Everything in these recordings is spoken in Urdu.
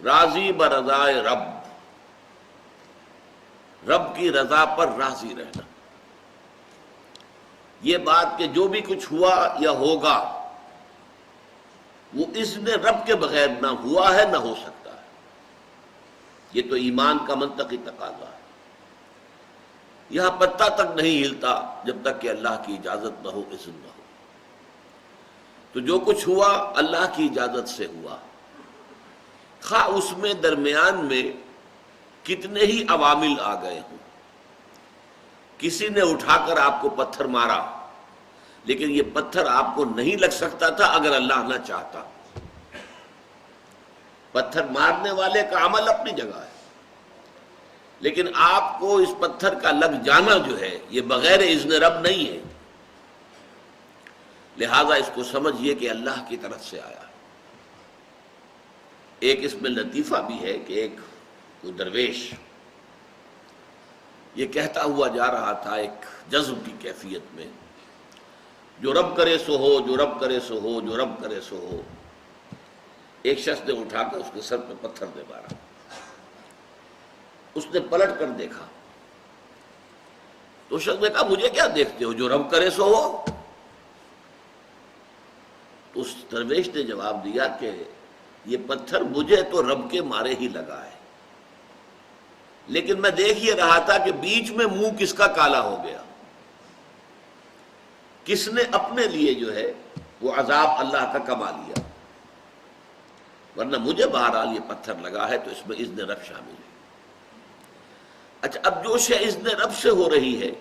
راضی برضائے رب، رب کی رضا پر راضی رہنا. یہ بات کہ جو بھی کچھ ہوا یا ہوگا وہ اذن رب کے بغیر نہ ہوا ہے نہ ہو سکتا ہے. یہ تو ایمان کا منطقی تقاضا ہے. یہاں پتہ تک نہیں ہلتا جب تک کہ اللہ کی اجازت نہ ہو، اذن نہ ہو. تو جو کچھ ہوا اللہ کی اجازت سے ہوا، خواہ اس میں درمیان میں کتنے ہی عوامل آ گئے ہوں. کسی نے اٹھا کر آپ کو پتھر مارا، لیکن یہ پتھر آپ کو نہیں لگ سکتا تھا اگر اللہ نہ چاہتا. پتھر مارنے والے کا عمل اپنی جگہ ہے، لیکن آپ کو اس پتھر کا لگ جانا جو ہے یہ بغیر اذن رب نہیں ہے. لہذا اس کو سمجھیے کہ اللہ کی طرف سے آیا. ایک اس میں لطیفہ بھی ہے کہ ایک کوئی درویش یہ کہتا ہوا جا رہا تھا ایک جذب کی کیفیت میں، جو رب کرے سو ہو، جو رب کرے سو ہو، جو رب کرے سو ہو. ایک شخص نے اٹھا کر اس کے سر پہ پتھر دے مارا. اس نے پلٹ کر دیکھا تو شخص نے کہا مجھے کیا دیکھتے ہو، جو رب کرے سو ہو. تو اس درویش نے جواب دیا کہ یہ پتھر مجھے تو رب کے مارے ہی لگا ہے، لیکن میں دیکھ یہ رہا تھا کہ بیچ میں منہ کس کا کالا ہو گیا، کس نے اپنے لیے جو ہے وہ عذاب اللہ کا کما لیا. ورنہ مجھے بہرحال یہ پتھر لگا ہے تو اس میں اذن رب شامل ہے. اچھا، اب جو شے اذن رب سے ہو رہی ہے،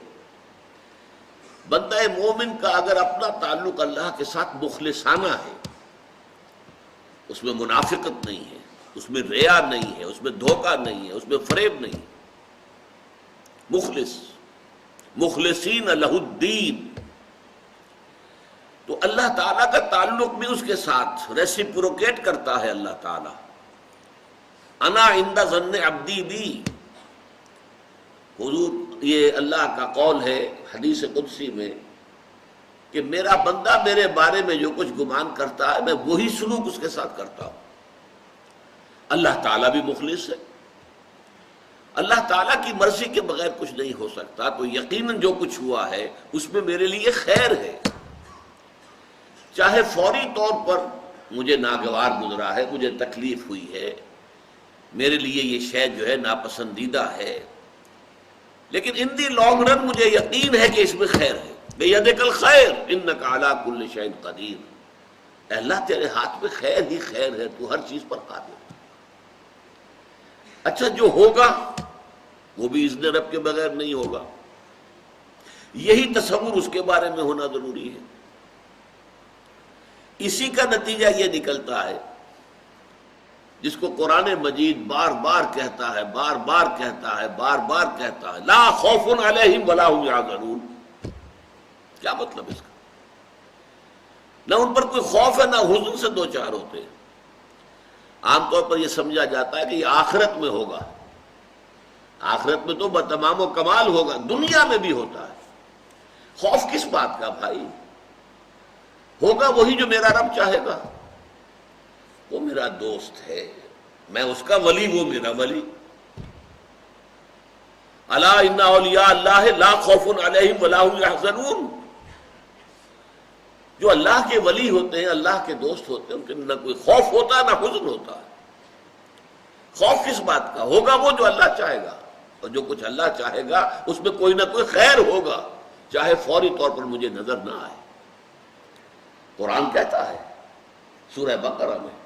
بندہ مومن کا اگر اپنا تعلق اللہ کے ساتھ مخلصانہ ہے، اس میں منافقت نہیں ہے، اس میں ریا نہیں ہے، اس میں دھوکہ نہیں ہے، اس میں فریب نہیں. مخلص، مخلصین لہ الدین، تو اللہ تعالیٰ کا تعلق بھی اس کے ساتھ ریسیپروکیٹ کرتا ہے. اللہ تعالیٰ انا عند ظن عبدی بی، حضور یہ اللہ کا قول ہے حدیث قدسی میں کہ میرا بندہ میرے بارے میں جو کچھ گمان کرتا ہے میں وہی سلوک اس کے ساتھ کرتا ہوں. اللہ تعالیٰ بھی مخلص ہے. اللہ تعالیٰ کی مرضی کے بغیر کچھ نہیں ہو سکتا، تو یقیناً جو کچھ ہوا ہے اس میں میرے لیے خیر ہے. چاہے فوری طور پر مجھے ناگوار گزرا ہے، مجھے تکلیف ہوئی ہے، میرے لیے یہ شے جو ہے ناپسندیدہ ہے، لیکن ان دی لانگ رن مجھے یقین ہے کہ اس میں خیر ہے. بیدک الخیر انک علی کل شیء قدیر. اے اللہ تیرے ہاتھ میں خیر ہی خیر ہے، تو ہر چیز پر قادر ہے. اچھا، جو ہوگا وہ بھی اذن رب کے بغیر نہیں ہوگا. یہی تصور اس کے بارے میں ہونا ضروری ہے. اسی کا نتیجہ یہ نکلتا ہے جس کو قرآن مجید بار بار کہتا ہے، بار بار کہتا ہے، بار بار کہتا ہے، لا خوف علیہم ولا هم یحزنون. کیا مطلب اس کا؟ نہ ان پر کوئی خوف ہے نہ حزن سے دو چار ہوتے. عام طور پر یہ سمجھا جاتا ہے کہ یہ آخرت میں ہوگا. آخرت میں تو بتمام و کمال ہوگا، دنیا میں بھی ہوتا ہے. خوف کس بات کا بھائی؟ ہوگا وہی جو میرا رب چاہے گا. وہ میرا دوست ہے، میں اس کا ولی، وہ میرا ولی. الا ان اولیاء اللہ لا خوف علیہم ولا هم یحزنون. جو اللہ کے ولی ہوتے ہیں، اللہ کے دوست ہوتے ہیں، ان کے نہ کوئی خوف ہوتا ہے نہ حزن ہوتا ہے. خوف کس بات کا؟ ہوگا وہ جو اللہ چاہے گا، اور جو کچھ اللہ چاہے گا اس میں کوئی نہ کوئی خیر ہوگا، چاہے فوری طور پر مجھے نظر نہ آئے. قرآن کہتا ہے سورہ بقرہ میں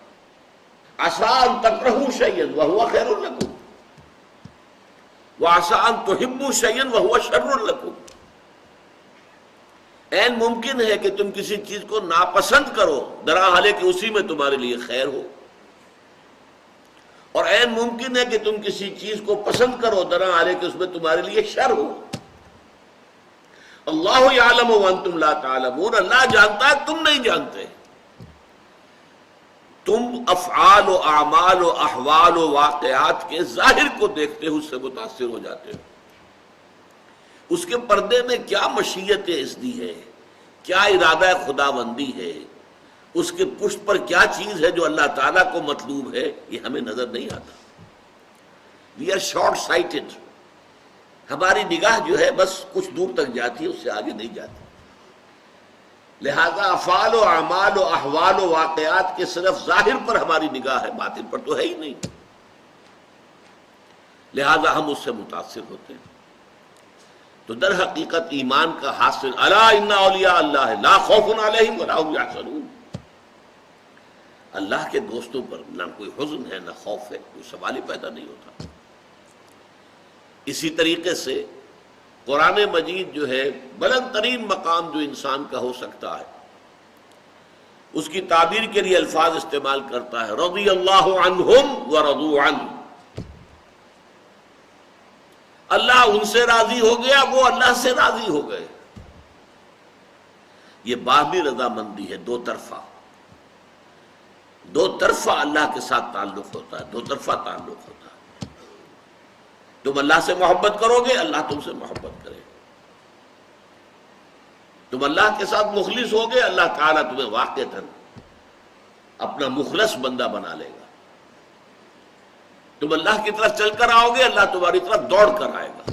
عسیٰ ان تکرہوا شیئا وہو خیر لکم وعسیٰ ان تحبوا شیئا وہو شر لکم. عین ممکن ہے کہ تم کسی چیز کو ناپسند کرو درحالے کہ اسی میں تمہارے لیے خیر ہو، اور عین ممکن ہے کہ تم کسی چیز کو پسند کرو درحالے کہ اس میں تمہارے لیے شر ہو. اللہ یعلم وانتم لا تعلمون. اللہ جانتا ہے، تم نہیں جانتے. تم افعال و اعمال و احوال و واقعات کے ظاہر کو دیکھتے ہو، اس سے متاثر ہو جاتے ہو. اس کے پردے میں کیا مشیت اذنی ہے، کیا ارادہ خداوندی ہے، اس کے پشت پر کیا چیز ہے جو اللہ تعالیٰ کو مطلوب ہے، یہ ہمیں نظر نہیں آتا. We are short sighted. ہماری نگاہ جو ہے بس کچھ دور تک جاتی ہے، اس سے آگے نہیں جاتی. لہذا افعال و اعمال و احوال و واقعات کے صرف ظاہر پر ہماری نگاہ ہے، باطن پر تو ہے ہی نہیں. لہذا ہم اس سے متاثر ہوتے ہیں. تو در حقیقت ایمان کا حاصل الا ان اولیاء اللہ لا خوف علیہم ولا هم یحزنون. اللہ کے دوستوں پر نہ کوئی حزن ہے نہ خوف ہے، کوئی سوال ہی پیدا نہیں ہوتا. اسی طریقے سے قرآن مجید جو ہے بلند ترین مقام جو انسان کا ہو سکتا ہے، اس کی تعبیر کے لیے الفاظ استعمال کرتا ہے رضی اللہ عنہم ورضوا عنہ. اللہ ان سے راضی ہو گیا، وہ اللہ سے راضی ہو گئے. یہ باہمی رضامندی ہے، دو طرفہ. دو طرفہ اللہ کے ساتھ تعلق ہوتا ہے، دو طرفہ تعلق ہوتا ہے. تم اللہ سے محبت کرو گے، اللہ تم سے محبت کرے گا. تم اللہ کے ساتھ مخلص ہوگے، اللہ تعالیٰ تمہیں واقعتاً اپنا مخلص بندہ بنا لے گا. تم اللہ کی طرف چل کر آؤ گے، اللہ تمہاری طرف دوڑ کر آئے گا.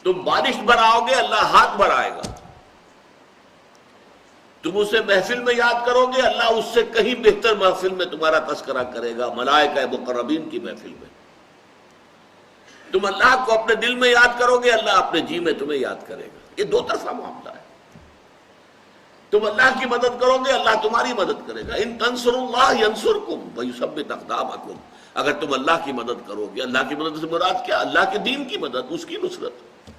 تم بارش بھراؤ گے، اللہ ہاتھ بڑھائے گا. تم اسے محفل میں یاد کرو گے، اللہ اس سے کہیں بہتر محفل میں تمہارا تذکرہ کرے گا، ملائکہ مقربین کی محفل میں. تم اللہ کو اپنے دل میں یاد کرو گے، اللہ اپنے جی میں تمہیں یاد کرے گا. یہ دو طرفہ معاملہ ہے. تم اللہ کی مدد کرو گے، اللہ تمہاری مدد کرے گا. ان تنصروا اللہ ینصرکم ویثبت اقدامکم. اگر تم اللہ کی مدد کرو گے، اللہ کی مدد سے مراد کیا؟ اللہ کے دین کی مدد، اس کی نصرت.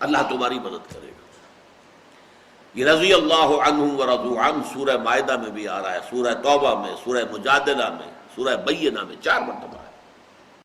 اللہ تمہاری مدد کرے گا. یہ رضی اللہ عنہم ورضوا عنہ سورہ مائدہ میں بھی آ رہا ہے، سورہ توبہ میں، سورہ مجادلہ میں، سورہ بینہ میں 4 مرتبہ.